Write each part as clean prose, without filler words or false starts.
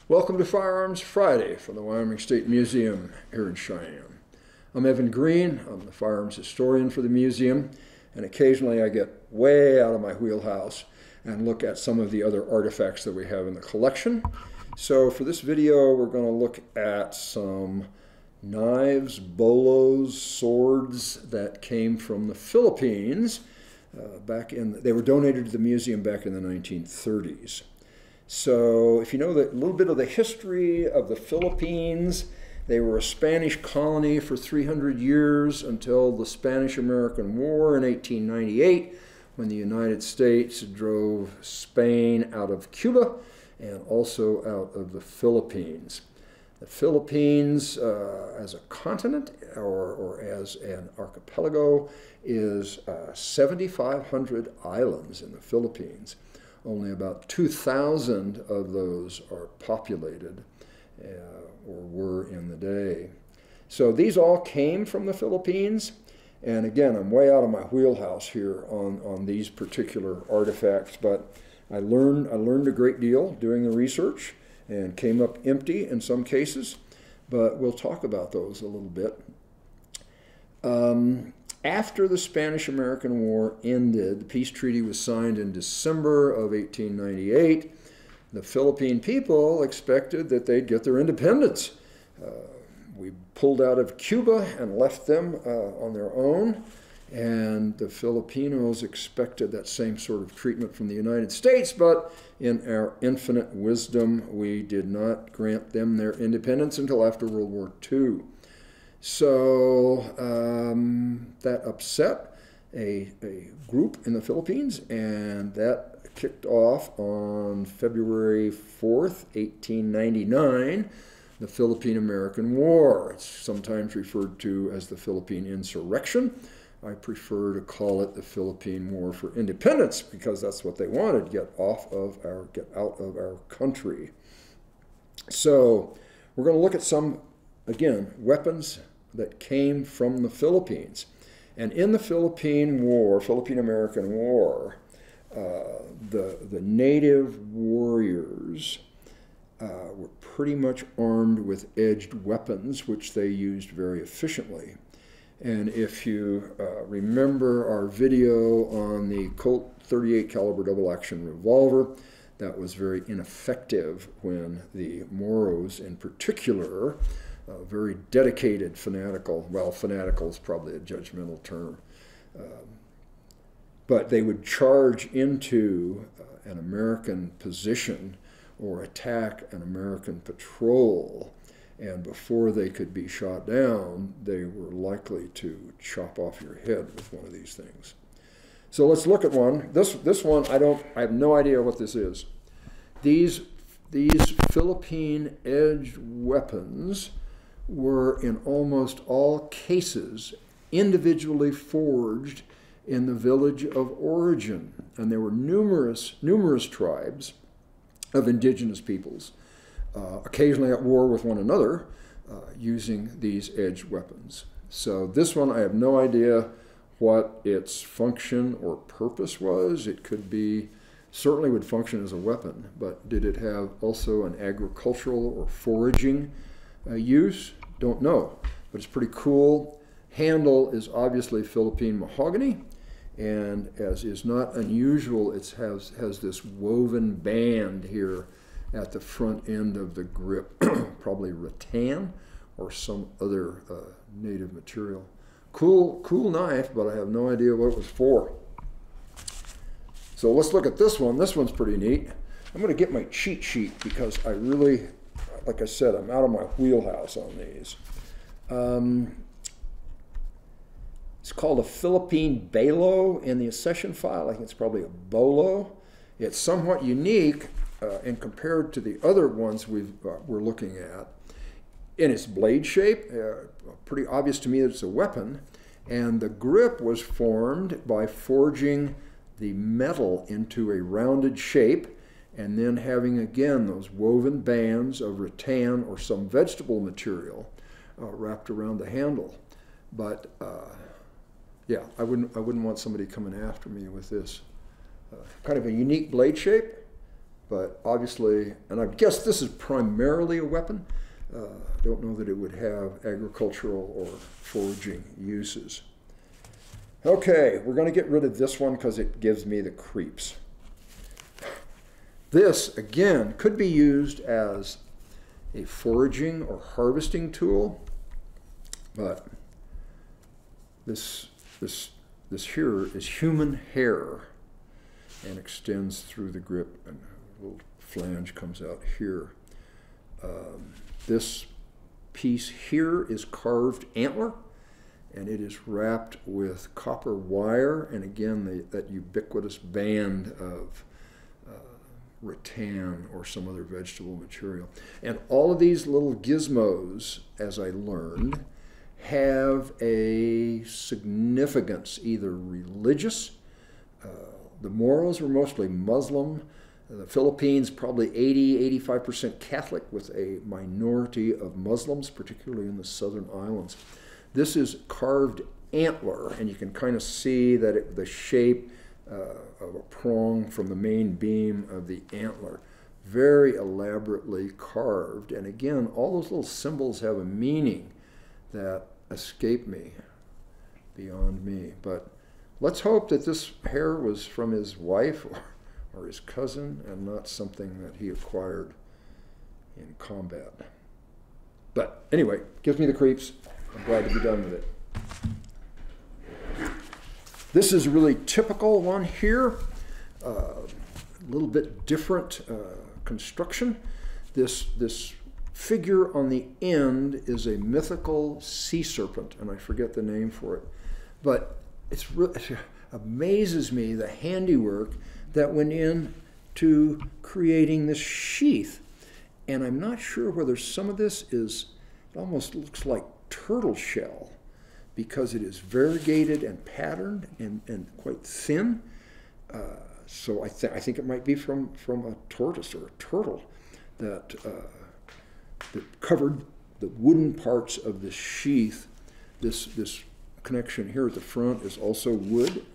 Welcome to Firearms Friday from the Wyoming State Museum here in Cheyenne. I'm Evan Green. I'm the firearms historian for the museum, and occasionally I get way out of my wheelhouse and look at some of the other artifacts that we have in the collection. So for this video, we're going to look at some knives, bolos, swords that came from the Philippines. They were donated to the museum back in the 1930s. So if you know a little bit of the history of the Philippines, they were a Spanish colony for 300 years until the Spanish-American War in 1898, when the United States drove Spain out of Cuba and also out of the Philippines. The Philippines as a continent or as an archipelago is 7,500 islands in the Philippines. Only about 2,000 of those are populated or were in the day. So these all came from the Philippines. And again, I'm way out of my wheelhouse here on these particular artifacts, but I learned a great deal doing the research and came up empty in some cases, but we'll talk about those a little bit. After the Spanish-American War ended, the peace treaty was signed in December of 1898. The Philippine people expected that they'd get their independence. We pulled out of Cuba and left them on their own, and the Filipinos expected that same sort of treatment from the United States, but in our infinite wisdom, we did not grant them their independence until after World War II. So that upset a group in the Philippines, and that kicked off on February 4th, 1899, the Philippine-American War. It's sometimes referred to as the Philippine Insurrection. I prefer to call it the Philippine War for Independence because that's what they wanted, get out of our country. So we're going to look at some, again, weapons that came from the Philippines. And in the Philippine-American War, the native warriors were pretty much armed with edged weapons, which they used very efficiently. And if you remember our video on the Colt 38 caliber double action revolver, that was very ineffective when the Moros in particular, very dedicated, fanatical, well, fanatical is probably a judgmental term, but they would charge into an American position or attack an American patrol, and before they could be shot down, they were likely to chop off your head with one of these things. So let's look at one. This one, I have no idea what this is. These Philippine edged weapons were in almost all cases individually forged in the village of origin. And there were numerous tribes of indigenous peoples, occasionally at war with one another, using these edged weapons. So this one, I have no idea what its function or purpose was. It could be, certainly would function as a weapon, but did it have also an agricultural or foraging use? Don't know, but it's pretty cool. Handle is obviously Philippine mahogany, and as is not unusual, it has this woven band here at the front end of the grip, probably rattan or some other native material. Cool knife, but I have no idea what it was for. So let's look at this one. This one's pretty neat. I'm going to get my cheat sheet because I really, like I said, I'm out of my wheelhouse on these. It's called a Philippine balo in the accession file. I think it's probably a bolo. It's somewhat unique and compared to the other ones we're looking at. In its blade shape, pretty obvious to me that it's a weapon. And the grip was formed by forging the metal into a rounded shape and then having, again, those woven bands of rattan or some vegetable material wrapped around the handle. But yeah, I wouldn't want somebody coming after me with this. Kind of a unique blade shape. but obviously, and I guess this is primarily a weapon. I don't know that it would have agricultural or foraging uses. Okay, we're going to get rid of this one because it gives me the creeps. This, again, could be used as a foraging or harvesting tool, but this here is human hair and extends through the grip, and a little flange comes out here. This piece here is carved antler, and it is wrapped with copper wire, and again, that ubiquitous band of rattan or some other vegetable material. And all of these little gizmos, as I learned, have a significance, either religious. The Moros were mostly Muslim. The Philippines, probably 80–85% Catholic, with a minority of Muslims, particularly in the southern islands. This is carved antler, and you can kind of see that the shape of a prong from the main beam of the antler. Very elaborately carved. And again, all those little symbols have a meaning that escape me, beyond me. But let's hope that this hair was from his wife or his cousin and not something that he acquired in combat. But anyway, gives me the creeps. I'm glad to be done with it. This is a really typical one here. A little bit different construction. This figure on the end is a mythical sea serpent, and I forget the name for it. But it amazes me the handiwork that went into creating this sheath. And I'm not sure whether some of this is, it almost looks like turtle shell, because it is variegated and patterned and quite thin. So I think it might be from a tortoise or a turtle that covered the wooden parts of the sheath. This connection here at the front is also wood,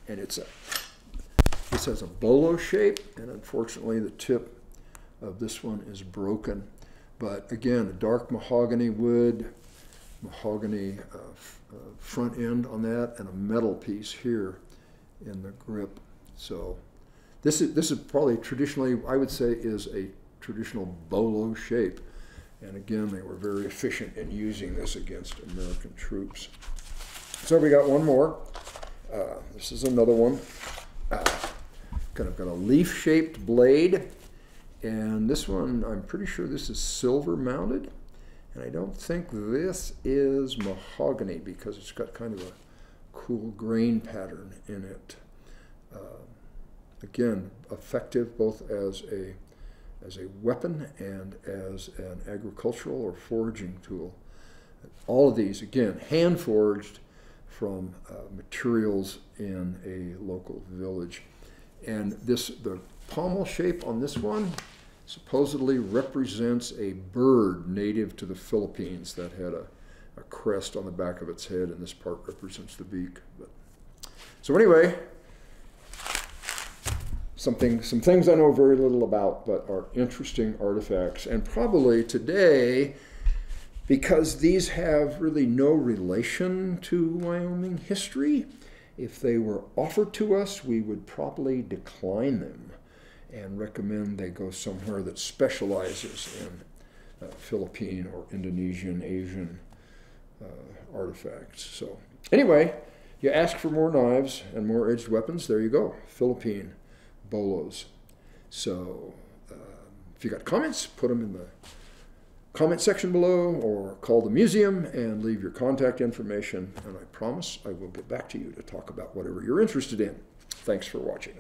and this has a bolo shape, and unfortunately the tip of this one is broken. But again, a dark mahogany wood, mahogany front end on that, and a metal piece here in the grip. So this is probably traditionally, I would say, is a traditional bolo shape. And again, they were very efficient in using this against American troops. So we got one more. This is another one. Kind of got a leaf-shaped blade. And this one, I'm pretty sure this is silver mounted. And I don't think this is mahogany because it's got kind of a cool grain pattern in it. Again, effective both as a weapon and as an agricultural or foraging tool. All of these, again, hand forged from materials in a local village. And the pommel shape on this one supposedly represents a bird native to the Philippines that had a crest on the back of its head, and this part represents the beak. So anyway, some things I know very little about, but are interesting artifacts. And probably today, because these have really no relation to Wyoming history, if they were offered to us, we would probably decline them and recommend they go somewhere that specializes in Philippine or Indonesian, Asian artifacts. So anyway, you ask for more knives and more edged weapons, there you go, Philippine bolos. So if you got comments, put them in the comment section below or call the museum and leave your contact information, and I promise I will get back to you to talk about whatever you're interested in. Thanks for watching.